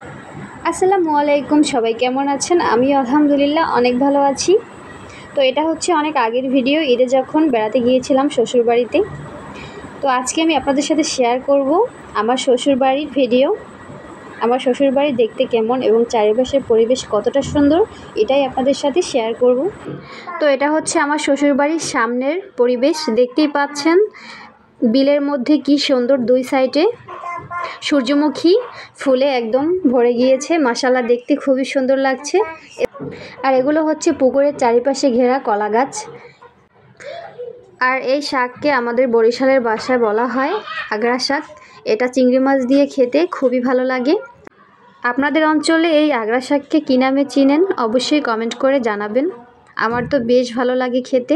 আসসালামু আলাইকুম, সবাই কেমন আছেন? আমি আলহামদুলিল্লাহ অনেক ভালো আছি। তো এটা হচ্ছে অনেক আগের ভিডিও, ঈদে যখন বেড়াতে গিয়েছিলাম শ্বশুরবাড়িতে। তো আজকে আমি আপনাদের সাথে শেয়ার করব আমার শ্বশুরবাড়ির ভিডিও। আমার শ্বশুরবাড়ি দেখতে কেমন এবং চারিপাশের পরিবেশ কতটা সুন্দর, এটাই আপনাদের সাথে শেয়ার করব। তো এটা হচ্ছে আমার শ্বশুরবাড়ির সামনের পরিবেশ, দেখতেই পাচ্ছেন বিলের মধ্যে কি সুন্দর দুই সাইডে সূর্যমুখী ফুলে একদম ভরে গিয়েছে। মাশাআল্লাহ, দেখতে খুবই সুন্দর লাগছে। আর এগুলো হচ্ছে পুকুরের চারিপাশে ঘেরা কলা গাছ। আর এই শাককে আমাদের বরিশালের ভাষায় বলা হয় আগড়া শাক। এটা চিংড়ি মাছ দিয়ে খেতে খুবই ভালো লাগে। আপনাদের অঞ্চলে এই আগড়া শাককে কী নামে চিনেন অবশ্যই কমেন্ট করে জানাবেন। আমার তো বেশ ভালো লাগে খেতে।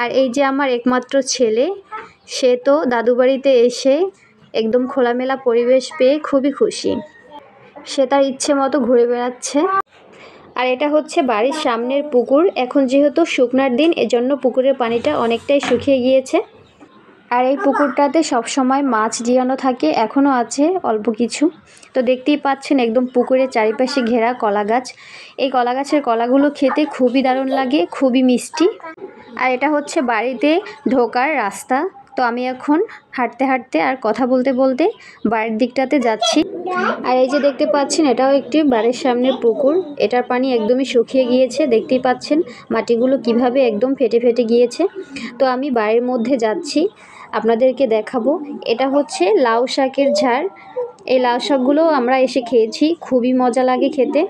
আর এই যে আমার একমাত্র ছেলে, সে তো দাদু বাড়িতে এসে একদম খোলামেলা পরিবেশ পেয়ে খুবই খুশি। সে তার ইচ্ছে মতো ঘুরে বেড়াচ্ছে। আর এটা হচ্ছে বাড়ির সামনের পুকুর। এখন যেহেতু শুকনার দিন, এজন্য পুকুরের পানিটা অনেকটাই শুকিয়ে গিয়েছে। আর এই পুকুরটাতে সবসময় মাছ জিয়ানো থাকে, এখনও আছে অল্প কিছু। তো দেখতেই পাচ্ছেন একদম পুকুরের চারিপাশে ঘেরা কলা গাছ। এই কলা গাছের কলাগুলো খেতে খুবই দারুণ লাগে, খুবই মিষ্টি। আর এটা হচ্ছে বাড়িতে ঢোকার রাস্তা। তো আমি এখন হাঁটতে হাঁটতে আর কথা বলতে বলতে বাড়ির দিকটাতে যাচ্ছি। আর এই যে দেখতে পাচ্ছেন, এটাও একটি বাড়ির সামনের পুকুর। এটার পানি একদমই শুকিয়ে গিয়েছে, দেখতেই পাচ্ছেন মাটিগুলো কিভাবে একদম ফেটে ফেটে গিয়েছে। তো আমি বাড়ির মধ্যে যাচ্ছি, আপনাদেরকে দেখাবো। এটা হচ্ছে লাউ শাকের ঝাড়। এই লাউ শাকগুলো আমরা এসে খেয়েছি, খুবই মজা লাগে খেতে।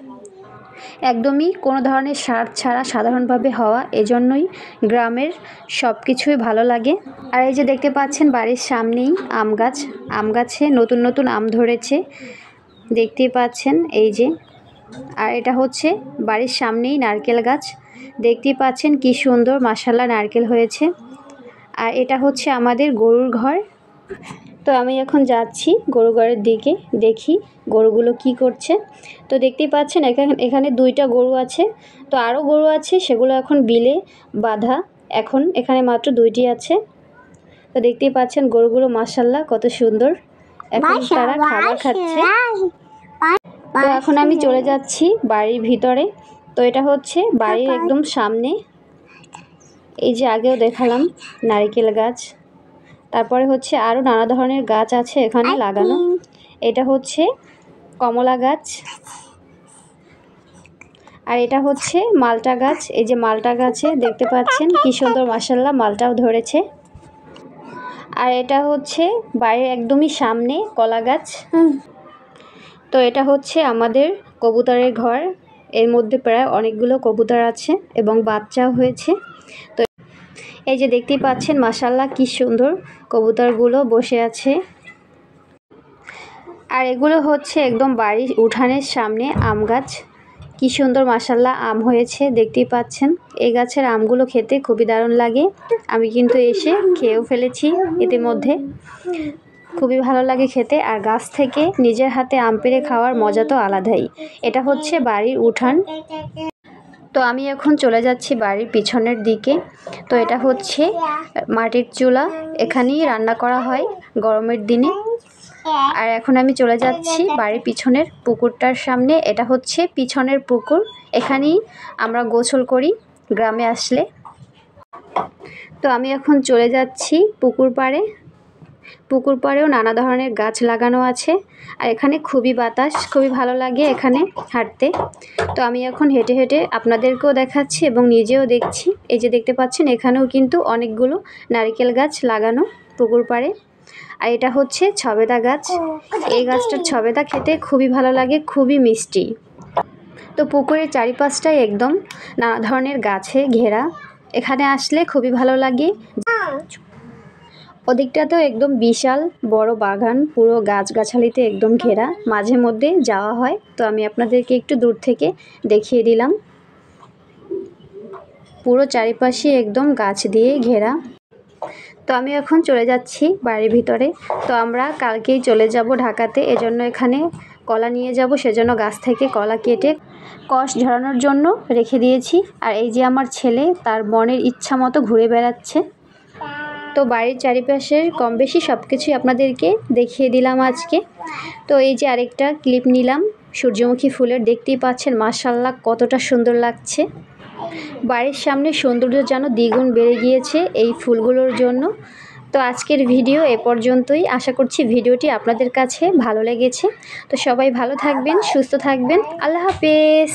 একদমই কোনো ধরনের সার ছাড়া সাধারণভাবে হওয়া, এজন্যই গ্রামের সব কিছুই ভালো লাগে। আর এই যে দেখতে পাচ্ছেন বাড়ির সামনেই আম গাছ। আম গাছে নতুন নতুন আম ধরেছে, দেখতেই পাচ্ছেন এই যে। আর এটা হচ্ছে বাড়ির সামনেই নারকেল গাছ, দেখতেই পাচ্ছেন কি সুন্দর মাশাআল্লাহ নারকেল হয়েছে। আর এটা হচ্ছে আমাদের গরুর ঘর। তো আমি এখন যাচ্ছি গরু ঘরের দিকে, দেখি গরুগুলো কি করছে। তো দেখতেই পাচ্ছেন এখানে দুইটা গরু আছে। তো আরও গরু আছে, সেগুলো এখন বিলে বাঁধা। এখন এখানে মাত্র দুইটি আছে। তো দেখতেই পাচ্ছেন গরুগুলো মাশাআল্লাহ কত সুন্দর, এখন তারা খাবার খাচ্ছে। তো এখন আমি চলে যাচ্ছি বাড়ির ভিতরে। তো এটা হচ্ছে বাড়ির একদম সামনে। এই যে আগেও দেখালাম নারকেল গাছ, তারপরে হচ্ছে আরও নানা ধরনের গাছ আছে এখানে লাগানো। এটা হচ্ছে কমলা গাছ। আর এটা হচ্ছে মালটা গাছ। এই যে মালটা গাছে দেখতে পাচ্ছেন কি সুন্দর মাশাআল্লাহ মালটাও ধরেছে। আর এটা হচ্ছে বাড়ির একদমই সামনে কলা গাছ। তো এটা হচ্ছে আমাদের কবুতরের ঘর। এর মধ্যে প্রায় অনেকগুলো কবুতর আছে এবং বাচ্চাও হয়েছে। তো এই যে দেখতেই পাচ্ছেন মাশাআল্লাহ কি সুন্দর কবুতরগুলো বসে আছে। আর এগুলো হচ্ছে একদম বাড়ির উঠানের সামনে আম গাছ। কি সুন্দর মাশাআল্লাহ আম হয়েছে, দেখতেই পাচ্ছেন। এই গাছের আমগুলো খেতে খুবই দারুণ লাগে। আমি কিন্তু এসে খেয়েও ফেলেছি ইতিমধ্যে, খুবই ভালো লাগে খেতে। আর গাছ থেকে নিজের হাতে আম পেড়ে খাওয়ার মজা তো আলাদাই। এটা হচ্ছে বাড়ির উঠান। তো আমি এখন চলে যাচ্ছি বাড়ির পিছনের দিকে। তো এটা হচ্ছে মাটির চুলা, এখানেই রান্না করা হয় গরমের দিনে। আর এখন আমি চলে যাচ্ছি বাড়ির পিছনের পুকুরটার সামনে। এটা হচ্ছে পিছনের পুকুর, এখানেই আমরা গোসল করি গ্রামে আসলে। তো আমি এখন চলে যাচ্ছি পুকুর পাড়ে। পুকুর পাড়েও নানা ধরনের গাছ লাগানো আছে। আর এখানে খুবই বাতাস, খুবই ভালো লাগে এখানে হাঁটতে। তো আমি এখন হেঁটে হেঁটে আপনাদেরকেও দেখাচ্ছি এবং নিজেও দেখছি। এই যে দেখতে পাচ্ছেন এখানেও কিন্তু অনেকগুলো নারকেল গাছ লাগানো পুকুর পাড়ে। আর এটা হচ্ছে ছবেদা গাছ। এই গাছটার ছবেদা খেতে খুবই ভালো লাগে, খুবই মিষ্টি। তো পুকুরের চারিপাশটাই একদম নানা ধরনের গাছে ঘেরা, এখানে আসলে খুবই ভালো লাগে। ওদিকটাতেও একদম বিশাল বড় বাগান, পুরো গাছগাছালিতে একদম ঘেরা। মাঝে মধ্যে যাওয়া হয়, তো আমি আপনাদেরকে একটু দূর থেকে দেখিয়ে দিলাম। পুরো চারিপাশে একদম গাছ দিয়ে ঘেরা। তো আমি এখন চলে যাচ্ছি বাড়ির ভিতরে। তো আমরা কালকেই চলে যাব ঢাকাতে, এজন্য এখানে কলা নিয়ে যাব, সেজন্য গাছ থেকে কলা কেটে কষ ঝরানোর জন্য রেখে দিয়েছি। আর এই যে আমার ছেলে তার মনের ইচ্ছা মতো ঘুরে বেড়াচ্ছে। তো বাড়ির চারিপাশের কম বেশি সব কিছুই আপনাদেরকে দেখিয়ে দিলাম আজকে। তো এই যে আরেকটা ক্লিপ নিলাম, সূর্যমুখী ফুলের, দেখতেই পাচ্ছেন মাশাআল্লাহ কতটা সুন্দর লাগছে। বাড়ির সামনে সৌন্দর্য যেন দ্বিগুণ বেড়ে গিয়েছে এই ফুলগুলোর জন্য। তো আজকের ভিডিও এ পর্যন্তই। আশা করছি ভিডিওটি আপনাদের কাছে ভালো লেগেছে। তো সবাই ভালো থাকবেন, সুস্থ থাকবেন। আল্লাহ হাফেজ।